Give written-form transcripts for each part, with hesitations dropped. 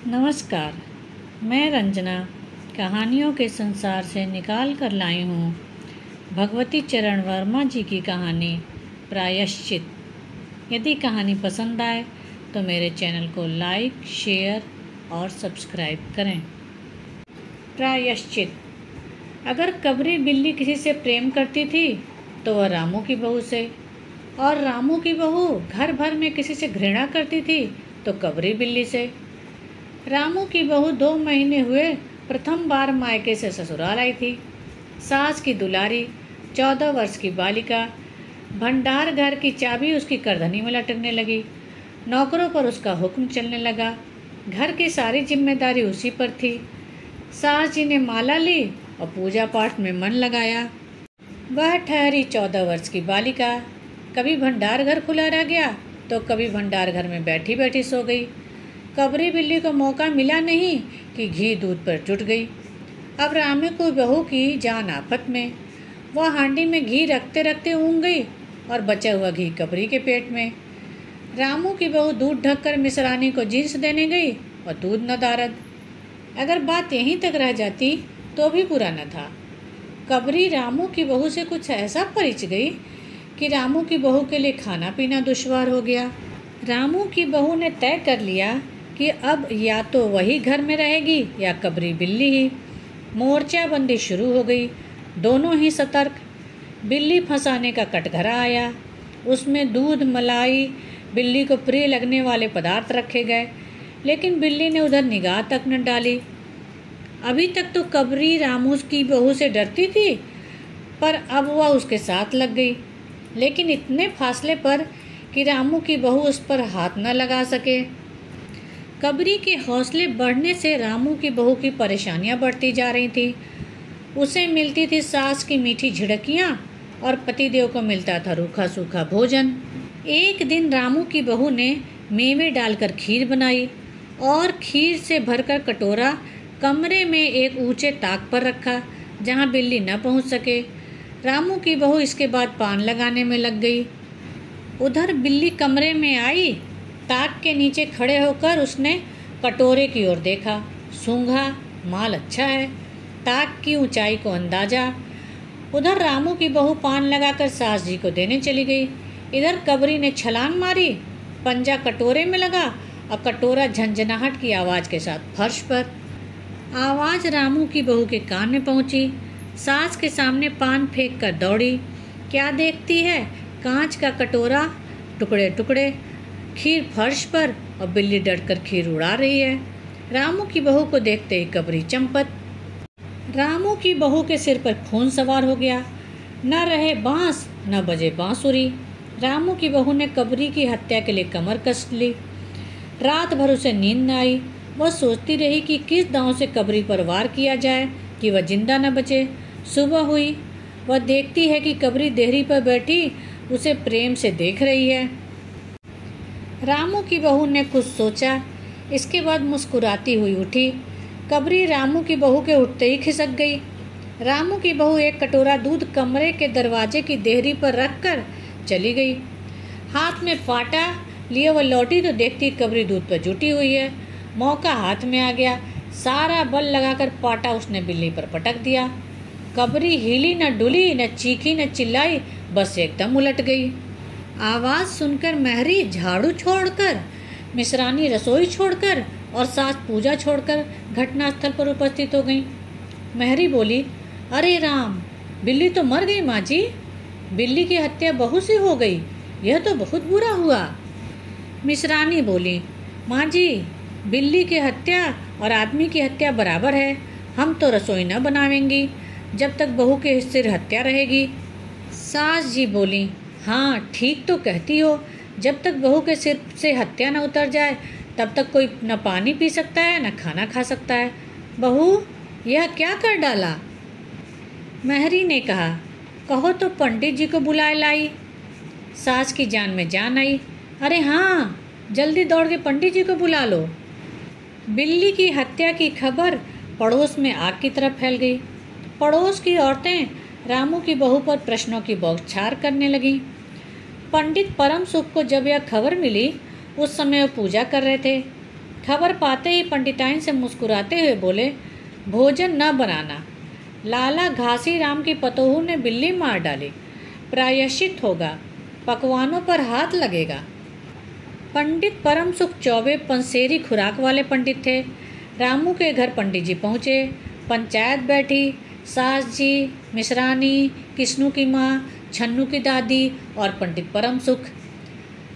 नमस्कार। मैं रंजना कहानियों के संसार से निकाल कर लाई हूँ भगवती चरण वर्मा जी की कहानी प्रायश्चित। यदि कहानी पसंद आए तो मेरे चैनल को लाइक, शेयर और सब्सक्राइब करें। प्रायश्चित। अगर कबरी बिल्ली किसी से प्रेम करती थी तो वह रामू की बहू से, और रामू की बहू घर भर में किसी से घृणा करती थी तो कबरी बिल्ली से। रामू की बहू 2 महीने हुए प्रथम बार मायके से ससुराल आई थी। सास की दुलारी 14 वर्ष की बालिका, भंडार घर की चाबी उसकी करधनी में लटकने लगी। नौकरों पर उसका हुक्म चलने लगा। घर की सारी जिम्मेदारी उसी पर थी। सास जी ने माला ली और पूजा पाठ में मन लगाया। वह ठहरी 14 वर्ष की बालिका कभी भंडार घर खुला रह गया तो कभी भंडार घर में बैठी बैठी सो गई। कबरी बिल्ली को मौका मिला नहीं कि घी दूध पर जुट गई। अब रामू की बहू की जान आफत में। वह हांडी में घी रखते रखते ऊँग गई और बचा हुआ घी कबरी के पेट में। रामू की बहू दूध ढककर मिसरानी को जींस देने गई और दूध न दारद। अगर बात यहीं तक रह जाती तो भी बुरा न था। कबरी रामू की बहू से कुछ ऐसा परिच गई कि रामू की बहू के लिए खाना पीना दुश्वार हो गया। रामू की बहू ने तय कर लिया कि अब या तो वही घर में रहेगी या कबरी बिल्ली ही। मोर्चाबंदी शुरू हो गई। दोनों ही सतर्क। बिल्ली फंसाने का कटघरा आया। उसमें दूध, मलाई, बिल्ली को प्रिय लगने वाले पदार्थ रखे गए, लेकिन बिल्ली ने उधर निगाह तक न डाली। अभी तक तो कबरी रामू की बहू से डरती थी, पर अब वह उसके साथ लग गई, लेकिन इतने फासले पर कि रामू की बहू उस पर हाथ न लगा सके। कबरी के हौसले बढ़ने से रामू की बहू की परेशानियां बढ़ती जा रही थी। उसे मिलती थी सास की मीठी झिड़कियां और पतिदेव को मिलता था रूखा सूखा भोजन। एक दिन रामू की बहू ने मेवे डालकर खीर बनाई और खीर से भरकर कटोरा कमरे में एक ऊंचे ताक पर रखा जहां बिल्ली न पहुंच सके। रामू की बहू इसके बाद पान लगाने में लग गई। उधर बिल्ली कमरे में आई। ताक के नीचे खड़े होकर उसने कटोरे की ओर देखा। सूंघा, माल अच्छा है। ताक की ऊंचाई को अंदाजा। उधर रामू की बहू पान लगाकर सास जी को देने चली गई। इधर कबरी ने छलांग मारी। पंजा कटोरे में लगा और कटोरा झंझनाहट की आवाज़ के साथ फर्श पर। आवाज़ रामू की बहू के कान में पहुंची। सास के सामने पान फेंक कर दौड़ी। क्या देखती है? कांच का कटोरा, टुकड़े टुकड़े, खीर फर्श पर और बिल्ली डरकर खीर उड़ा रही है। रामू की बहू को देखते ही कबरी चंपत। रामू की बहू के सिर पर खून सवार हो गया। न रहे बांस न बजे बांसुरी। रामू की बहू ने कबरी की हत्या के लिए कमर कस ली। रात भर उसे नींद न आई। वह सोचती रही कि किस दांव से कबरी पर वार किया जाए कि वह जिंदा न बचे। सुबह हुई। वह देखती है कि कबरी देहरी पर बैठी उसे प्रेम से देख रही है। रामू की बहू ने कुछ सोचा, इसके बाद मुस्कुराती हुई उठी। कबरी रामू की बहू के उठते ही खिसक गई। रामू की बहू एक कटोरा दूध कमरे के दरवाजे की देहरी पर रखकर चली गई। हाथ में पाटा लिए वह लौटी तो देखती कबरी दूध पर जुटी हुई है। मौका हाथ में आ गया। सारा बल लगाकर पाटा उसने बिल्ली पर पटक दिया। कबरी हिली न डुली, न चीखी न चिल्लाई, बस एकदम उलट गई। आवाज़ सुनकर महरी झाड़ू छोड़कर, मिसरानी रसोई छोड़कर और सास पूजा छोड़कर घटनास्थल पर उपस्थित हो गई। महरी बोली, अरे राम, बिल्ली तो मर गई माँ जी। बिल्ली की हत्या बहू से हो गई। यह तो बहुत बुरा हुआ। मिसरानी बोली, माँ जी, बिल्ली की हत्या और आदमी की हत्या बराबर है। हम तो रसोई न बनावेंगी जब तक बहू के हिस्से हत्या रहेगी। सास जी बोली, हाँ ठीक तो कहती हो। जब तक बहू के सिर से हत्या न उतर जाए तब तक कोई न पानी पी सकता है न खाना खा सकता है। बहू, यह क्या कर डाला? महरी ने कहा, कहो तो पंडित जी को बुलाए लाई। सास की जान में जान आई। अरे हाँ, जल्दी दौड़ के पंडित जी को बुला लो। बिल्ली की हत्या की खबर पड़ोस में आग की तरह फैल गई। पड़ोस की औरतें रामू की बहू पर प्रश्नों की बौछार करने लगीं। पंडित परम सुख को जब यह खबर मिली उस समय वो पूजा कर रहे थे। खबर पाते ही पंडिताइन से मुस्कुराते हुए बोले, भोजन न बनाना। लाला घासी राम की पतोहू ने बिल्ली मार डाली, प्रायश्चित होगा, पकवानों पर हाथ लगेगा। पंडित परम सुख चौबे पंसेरी खुराक वाले पंडित थे। रामू के घर पंडित जी पहुँचे, पंचायत बैठी। सास जी, मिश्रानी, किस्नू की माँ, छन्नू की दादी और पंडित परम सुख।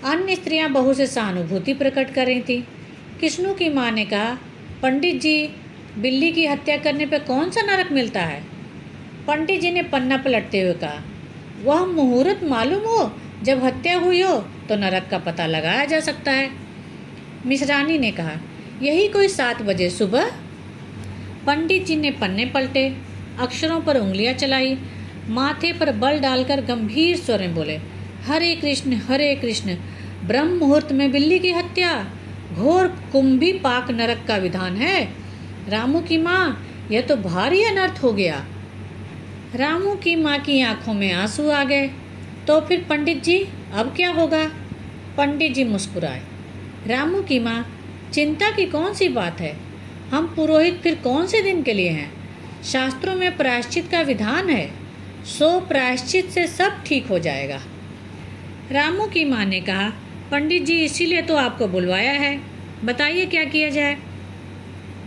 अन्य स्त्रियां बहू से सहानुभूति प्रकट कर रही थीं। किस्नू की माँ ने कहा, पंडित जी, बिल्ली की हत्या करने पर कौन सा नरक मिलता है? पंडित जी ने पन्ना पलटते हुए कहा, वह मुहूर्त मालूम हो जब हत्या हुई हो तो नरक का पता लगाया जा सकता है। मिश्रानी ने कहा, यही कोई 7 बजे सुबह। पंडित जी ने पन्ने पलटे, अक्षरों पर उंगलियां चलाई, माथे पर बल डालकर गंभीर स्वर में बोले, हरे कृष्ण हरे कृष्ण। ब्रह्म मुहूर्त में बिल्ली की हत्या घोर कुंभी पाक नरक का विधान है। रामू की माँ, यह तो भारी अनर्थ हो गया। रामू की माँ की आंखों में आंसू आ गए। तो फिर पंडित जी, अब क्या होगा? पंडित जी मुस्कुराए। रामू की माँ, चिंता की कौन सी बात है? हम पुरोहित फिर कौन से दिन के लिए हैं? शास्त्रों में प्रायश्चित का विधान है, सो प्रायश्चित से सब ठीक हो जाएगा। रामू की माँ ने कहा, पंडित जी, इसीलिए तो आपको बुलवाया है, बताइए क्या किया जाए?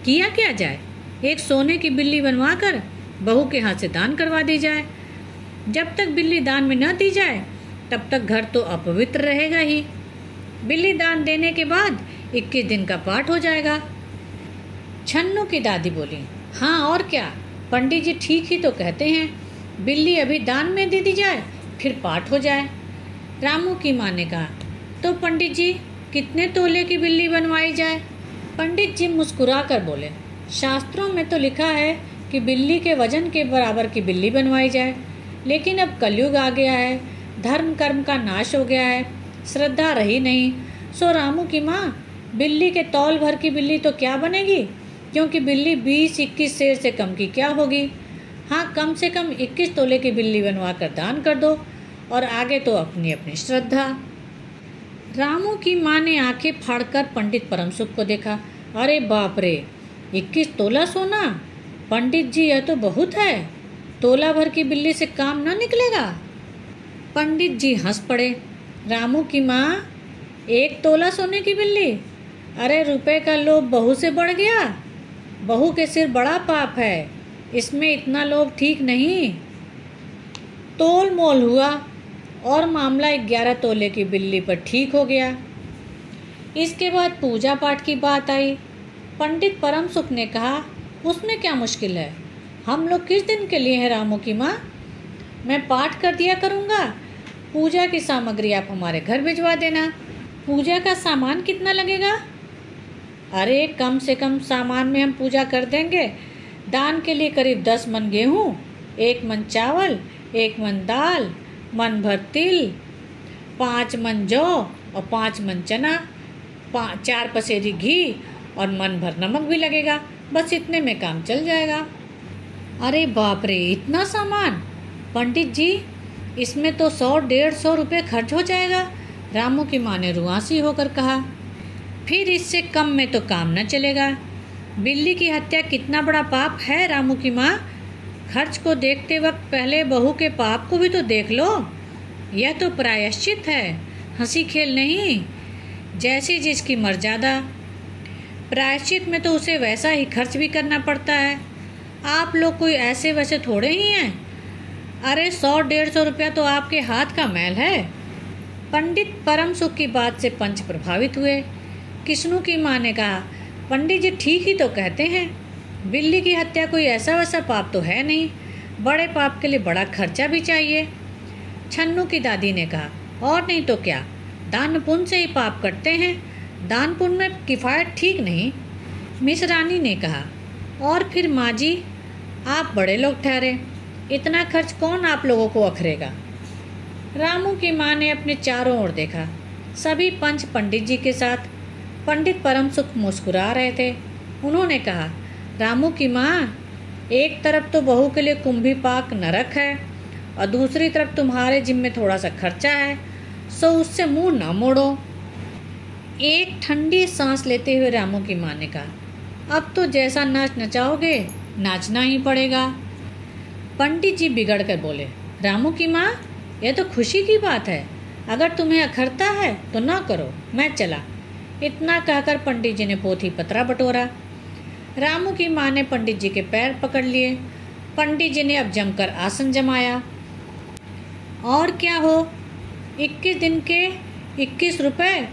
किया क्या जाए? एक सोने की बिल्ली बनवाकर बहू के हाथ से दान करवा दी जाए। जब तक बिल्ली दान में न दी जाए तब तक घर तो अपवित्र रहेगा ही। बिल्ली दान देने के बाद 21 दिन का पाठ हो जाएगा। छन्नू की दादी बोली, हाँ और क्या, पंडित जी ठीक ही तो कहते हैं, बिल्ली अभी दान में दे दी जाए फिर पाठ हो जाए। रामू की माँ ने कहा, तो पंडित जी, कितने तोले की बिल्ली बनवाई जाए? पंडित जी मुस्कुरा कर बोले, शास्त्रों में तो लिखा है कि बिल्ली के वजन के बराबर की बिल्ली बनवाई जाए, लेकिन अब कलयुग आ गया है, धर्म कर्म का नाश हो गया है, श्रद्धा रही नहीं। सो रामू की माँ, बिल्ली के तौल भर की बिल्ली तो क्या बनेगी, क्योंकि बिल्ली 20-21 सेर से कम की क्या होगी। हाँ, कम से कम 21 तोले की बिल्ली बनवा कर दान कर दो, और आगे तो अपनी अपनी श्रद्धा। रामू की माँ ने आंखें फाड़कर पंडित परम सुख को देखा। अरे बाप रे, 21 तोला सोना? पंडित जी, यह तो बहुत है, तोला भर की बिल्ली से काम न निकलेगा। पंडित जी हंस पड़े। रामू की माँ, 1 तोला सोने की बिल्ली? अरे रुपए का लोभ बहू से बढ़ गया। बहू के सिर बड़ा पाप है, इसमें इतना लोभ ठीक नहीं। तोल मोल हुआ और मामला 11 तोले की बिल्ली पर ठीक हो गया। इसके बाद पूजा पाठ की बात आई। पंडित परम सुख ने कहा, उसमें क्या मुश्किल है, हम लोग किस दिन के लिए हैं रामू की माँ? मैं पाठ कर दिया करूँगा, पूजा की सामग्री आप हमारे घर भिजवा देना। पूजा का सामान कितना लगेगा? अरे कम से कम सामान में हम पूजा कर देंगे। दान के लिए करीब 10 मन गेहूँ, 1 मन चावल, 1 मन दाल, मन भर तिल, 5 मन जौ और 5 मन चना, 4 पसेरी घी और मन भर नमक भी लगेगा। बस इतने में काम चल जाएगा। अरे बाप रे, इतना सामान? पंडित जी, इसमें तो 100-150 रुपये खर्च हो जाएगा। रामू की माँ ने रुआंसी होकर कहा, फिर इससे कम में तो काम न चलेगा। बिल्ली की हत्या कितना बड़ा पाप है रामू की माँ। खर्च को देखते वक्त पहले बहू के पाप को भी तो देख लो। यह तो प्रायश्चित है, हंसी खेल नहीं। जैसी जिसकी मर्यादा। प्रायश्चित में तो उसे वैसा ही खर्च भी करना पड़ता है। आप लोग कोई ऐसे वैसे थोड़े ही हैं। अरे 100-150 रुपया तो आपके हाथ का मैल है। पंडित परम सुख की बात से पंच प्रभावित हुए। किस्नू की माँ ने कहा, पंडित जी ठीक ही तो कहते हैं, बिल्ली की हत्या कोई ऐसा वैसा पाप तो है नहीं, बड़े पाप के लिए बड़ा खर्चा भी चाहिए। छन्नू की दादी ने कहा, और नहीं तो क्या, दान पुण्य से ही पाप कटते हैं, दान पुण्य में किफ़ायत ठीक नहीं। मिश्रानी ने कहा, और फिर माँ जी, आप बड़े लोग ठहरे, इतना खर्च कौन आप लोगों को अखरेगा। रामू की माँ ने अपने चारों ओर देखा। सभी पंच पंडित जी के साथ। पंडित परम सुख मुस्कुरा रहे थे। उन्होंने कहा, रामू की माँ, एक तरफ तो बहू के लिए कुंभी पाक नरक है और दूसरी तरफ तुम्हारे जिम्मे थोड़ा सा खर्चा है, सो उससे मुंह न मोड़ो। एक ठंडी सांस लेते हुए रामू की माँ ने कहा, अब तो जैसा नाच नचाओगे नाचना ही पड़ेगा। पंडित जी बिगड़ कर बोले, रामू की माँ, यह तो खुशी की बात है, अगर तुम्हें अखरता है तो ना करो, मैं चला। इतना कहकर पंडित जी ने पोथी पतरा बटोरा। रामू की माँ ने पंडित जी के पैर पकड़ लिए। पंडित जी ने अब जमकर आसन जमाया। और क्या हो, 21 दिन के 21 रुपये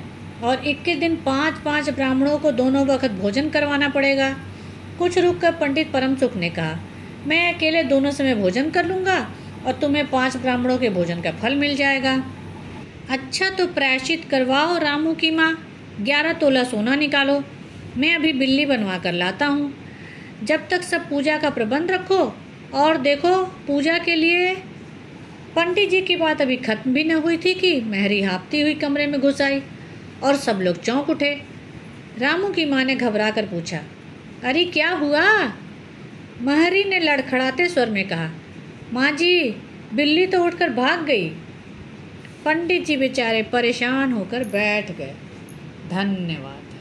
और 21 दिन 5-5 ब्राह्मणों को दोनों वक्त भोजन करवाना पड़ेगा। कुछ रुक कर पंडित परम सुख ने कहा, मैं अकेले दोनों समय भोजन कर लूँगा और तुम्हें 5 ब्राह्मणों के भोजन का फल मिल जाएगा। अच्छा तो प्रायश्चित करवाओ रामू की माँ, 11 तोला सोना निकालो, मैं अभी बिल्ली बनवा कर लाता हूँ। जब तक सब पूजा का प्रबंध रखो और देखो पूजा के लिए। पंडित जी की बात अभी खत्म भी न हुई थी कि महरी हाँफती हुई कमरे में घुस आई और सब लोग चौंक उठे। रामू की माँ ने घबरा कर पूछा, अरे क्या हुआ? महरी ने लड़खड़ाते स्वर में कहा, माँ जी, बिल्ली तो उठकर भाग गई। पंडित जी बेचारे परेशान होकर बैठ गए। धन्यवाद।